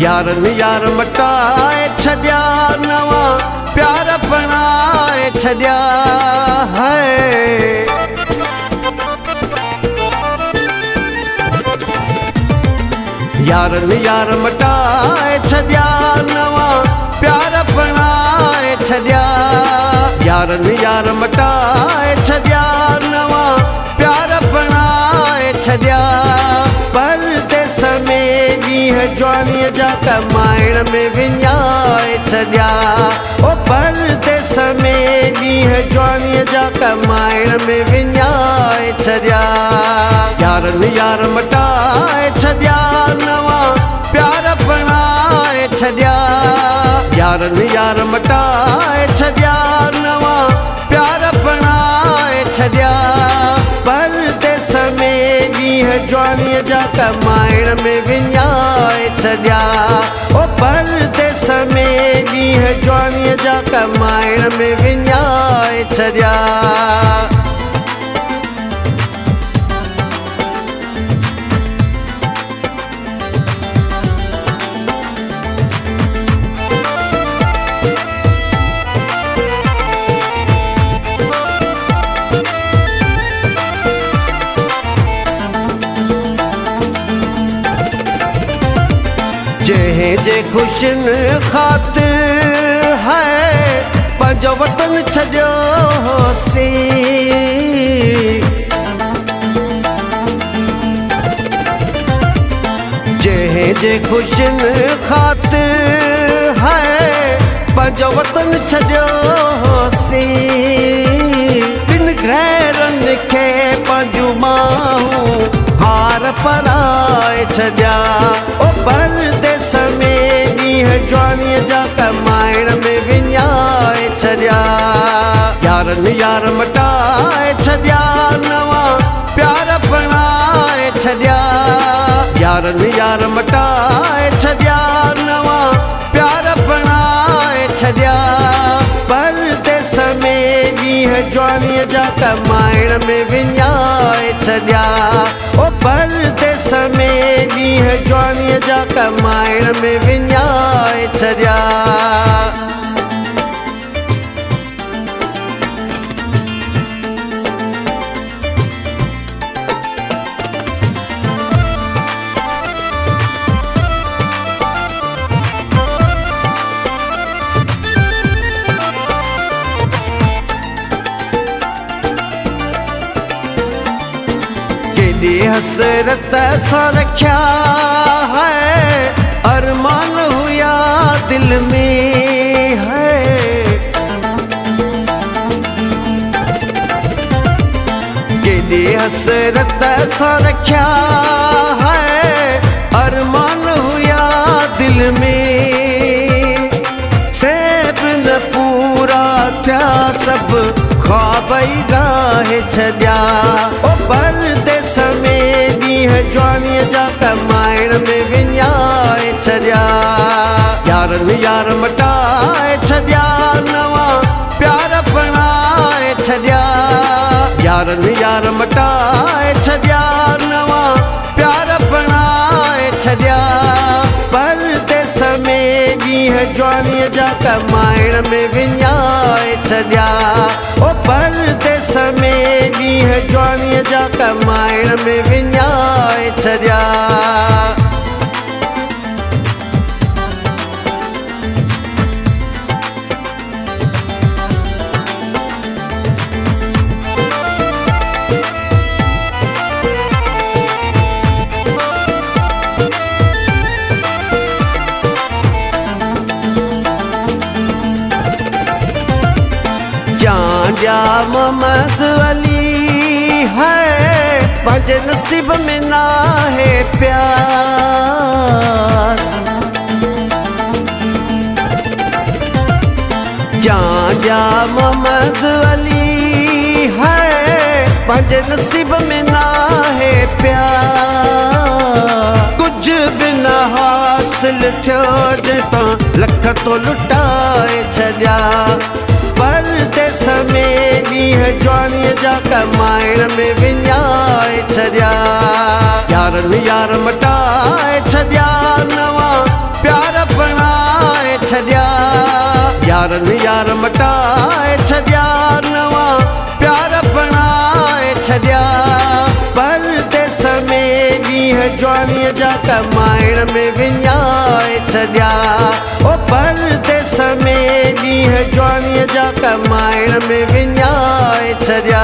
यारन यार मटाए छॾिया नवा प्यार बणाए छॾिया है। यारन यार मटाए छॾिया नवा प्यार बणाए छॾिया। यारन यार मटाए छॾिया नवा प्यार बणाए छॾिया। परदेस में ॾींहं जवानीअ जा कमाइण में विञाए छॾिया। ओ परदेस में ॾींहं जवानीअ जा कमाइण में विञाए छॾिया। यारन यार मटाए छॾिया नवा प्यार बणाए छॾिया। यारन यार मटाए छॾिया नवा प्यार बणाए छॾिया। परदेस में ॾींहं जवानीअ जा कमाइण में विञाए छॾिया। ओ परदेस में ॾींहं जवानीअ जा कमाइण में विञाए छॾिया। जंहिं जे ख़ुशियुनि ख़ातिर है पंहिंजो वतन छॾियो होसीं। जंहिं जे ख़ुशियुनि ख़ातिर है पंहिंजो वतन छॾियो होसीं। किन गैरनि खे पंहिंजूं माहूं हार पराए छॾिया। ओ परदेस में ॾींहं जवानीअ जा कमाइण में विञाए छॾिया। यारन यार मटाए छॾिया नवा प्यार बणाए छॾिया। यारन यार मटाए छॾिया नवा प्यार बणाए छॾिया। परदेस में ॾींहं जवानीअ जा कमाइण में विञाए छॾिया। ओ परदेस में ॾींहं जवानीअ जा कमाइण में विञाए छॾिया। केॾी हसरत सां रखिया है अरमान हुया दिल में है। केॾी हसरत सां रखिया है अरमान हुया दिल में। सेब न पूरा थिया सभु ख्वाब ई ॾाहे छॾिया। ओ परदेस में ॾींहं जवानीअ जा कमाइण में विञाए छॾिया। यारन यार मटाए छॾिया नवा प्यार बणाए छॾिया। यारन यार मटाए छॾिया नवा प्यार बणाए छॾिया। परदेस में ॾींहं जवानीअ जा कमाइण में विञाए छॾिया। ओ परदेस में ॾींहं जवानीअ जा कमाइण में विञाए छॾिया। जा मोहम्मद अली है पंहिंजे नसीब में ना है प्यार। जा मोहम्मद अली है पंहिंजे नसीब में ना है प्यार। कुछ भी न हासिल थियो जितां लख तो लुटाए छॾिया। परदेस में ॾींहं जवानीअ जा कमाइण में विञाए छॾिया। यारन यार मटाए छॾिया नवा प्यार बणाए छॾिया यारनि यार मटाए छॾिया नवां प्यार बणाए छॾिया परदेस में ॾींहं जवानीअ जा कमाइण में विञाए छॾिया ओ परदेस में ॾींहं जवानीअ जा कमाइण में विञाए छॾिया